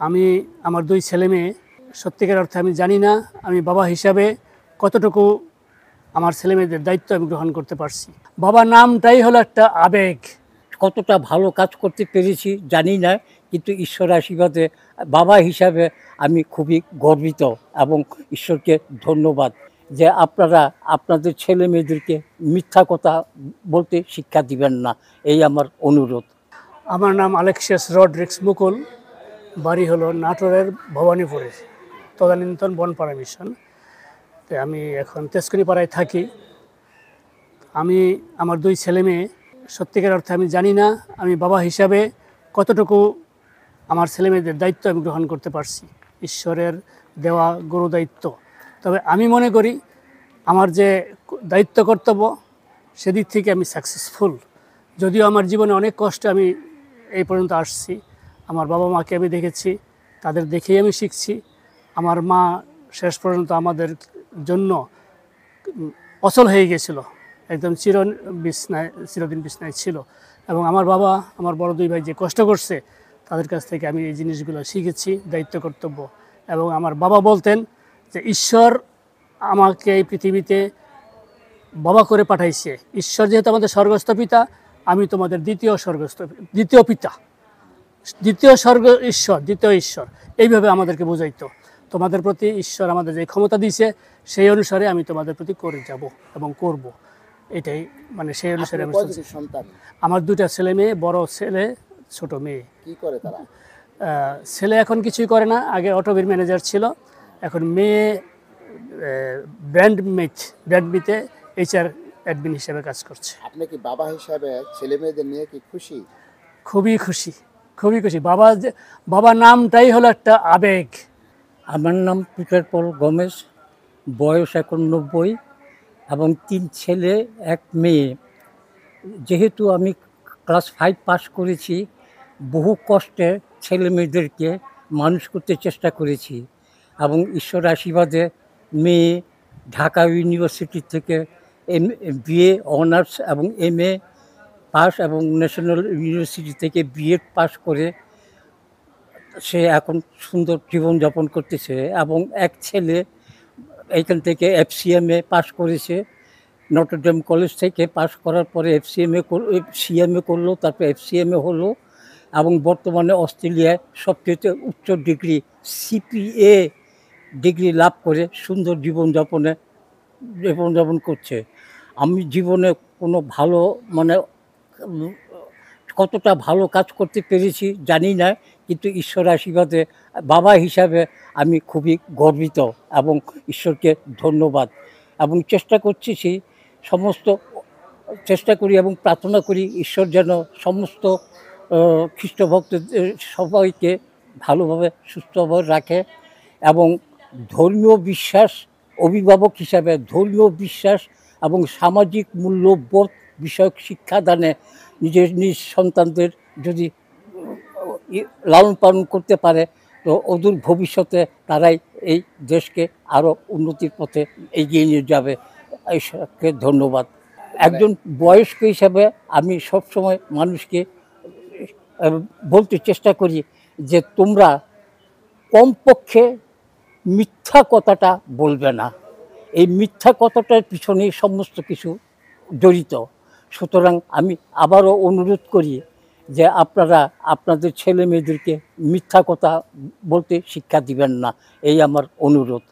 আমি আমার দুই ছেলে মেয়ে সত্যিকার অর্থে আমি জানি না আমি বাবা হিসাবে কতটুকু আমার ছেলে মেয়েদের দায়িত্ব আমি গ্রহণ করতে পারছি। বাবা নামটাই হলো একটা আবেগ। কতটা ভালো কাজ করতে পেরেছি জানি না, কিন্তু ঈশ্বরের আশীর্বাদে বাবা হিসাবে আমি খুবই গর্বিত এবং ঈশ্বরকে ধন্যবাদ যে আপনারা আপনাদের ছেলে মেয়েদেরকে মিথ্যা কথা বলতে শিক্ষা দিবেন না, এই আমার অনুরোধ। আমার নাম আলেক্সিয়াস রড্রিক্স মুকুল, বাড়ি হলো নাটোরের ভবানীপুরে, তদানীন্তন বনপাড়া মিশন। তো আমি এখন তেজকুনিপাড়ায় থাকি। আমি আমার দুই ছেলে মেয়ে সত্যিকার অর্থে আমি জানি না আমি বাবা হিসাবে কতটুকু আমার ছেলে মেয়েদের দায়িত্ব আমি গ্রহণ করতে পারছি, ঈশ্বরের দেওয়া গুরু দায়িত্ব। তবে আমি মনে করি আমার যে দায়িত্ব কর্তব্য সেদিক থেকে আমি সাকসেসফুল। যদিও আমার জীবনে অনেক কষ্টে আমি এই পর্যন্ত আসছি। আমার বাবা মাকে আমি দেখেছি, তাদের দেখেই আমি শিখছি। আমার মা শেষ পর্যন্ত আমাদের জন্য অচল হয়ে গেছিল, একদম চিরদিন বিছনায় ছিল। এবং আমার বাবা, আমার বড় দুই ভাই যে কষ্ট করছে, তাদের কাছ থেকে আমি এই জিনিসগুলো শিখেছি, দায়িত্ব কর্তব্য। এবং আমার বাবা বলতেন যে ঈশ্বর আমাকে এই পৃথিবীতে বাবা করে পাঠাইছে। ঈশ্বর যেহেতু আমাদের স্বর্গস্থ পিতা, আমি তোমাদের দ্বিতীয় পিতা, দ্বিতীয় স্বর্গ ঈশ্বর, দ্বিতীয় ঈশ্বর, এইভাবে আমাদেরকে বোঝাইতো। তোমাদের প্রতি ঈশ্বর আমাদের যে ক্ষমতা দিয়েছে সেই অনুসারে আমি তোমাদের প্রতি করে যাব এবং করব, এটাই মানে সেই অনুসারে আমি সন্তান। আমার দুইটা ছেলে মেয়ে, বড় ছেলে, ছোট মেয়ে। কি করে তারা? ছেলে এখন কিছুই করে না, আগে অটোবির ম্যানেজার ছিল। এখন মেয়ে ব্র্যান্ডবিতে HR অ্যাডমিন হিসেবে কাজ করছে। আপনি কি বাবা হিসাবে ছেলে মেয়েদের নিয়ে কি খুশি? খুবই খুশি, খুবই খুশি। বাবা নামটাই হলো একটা আবেগ। আমার নাম পিটার পল গমেজ, বয়স এখন 90 এবং 3 ছেলে 1 মেয়ে। যেহেতু আমি ক্লাস 5 পাস করেছি, বহু কষ্টে ছেলে মেয়েদেরকে মানুষ করতে চেষ্টা করেছি এবং ঈশ্বরের আশীর্বাদে মেয়ে ঢাকা ইউনিভার্সিটি থেকে BA অনার্স এবং MA পাস এবং ন্যাশনাল ইউনিভার্সিটি থেকে BEd পাস করে সে এখন সুন্দর জীবনযাপন করতেছে। এবং এক ছেলে এইখান থেকে FCMA পাস করেছে, নটরডেম কলেজ থেকে পাস করার পরে CMA করলো, তারপর FCMA হলো এবং বর্তমানে অস্ট্রেলিয়ায় সবচেয়ে উচ্চ ডিগ্রি CPA ডিগ্রি লাভ করে সুন্দর জীবনযাপন করছে। আমি জীবনে কোনো ভালো মানে কতটা ভালো কাজ করতে পেরেছি জানি না, কিন্তু ঈশ্বরের আশীর্বাদে বাবা হিসাবে আমি খুবই গর্বিত এবং ঈশ্বরকে ধন্যবাদ। এবং চেষ্টা করি এবং প্রার্থনা করি ঈশ্বর যেন সমস্ত খ্রিস্ট ভক্তদের সবাইকে ভালোভাবে সুস্থভাবে রাখে এবং ধর্মীয় বিশ্বাস, অভিভাবক হিসাবে ধর্মীয় বিশ্বাস এবং সামাজিক মূল্যবোধ বিষয়ক শিক্ষাদানে নিজ সন্তানদের যদি লালন পালন করতে পারে, তো অদূর ভবিষ্যতে তারাই এই দেশকে আরও উন্নতির পথে এগিয়ে নিয়ে যাবে। ঈশ্বরকে ধন্যবাদ। একজন বয়স্ক হিসাবে আমি সবসময় মানুষকে বলতে চেষ্টা করি যে তোমরা কমপক্ষে মিথ্যা কথাটা বলবে না। এই মিথ্যা কথাটার পিছনেই সমস্ত কিছু জড়িত। সুতরাং আমি আবারও অনুরোধ করি যে আপনারা আপনাদের ছেলে মেয়েদেরকে মিথ্যা কথা বলতে শিক্ষা দিবেন না, এই আমার অনুরোধ।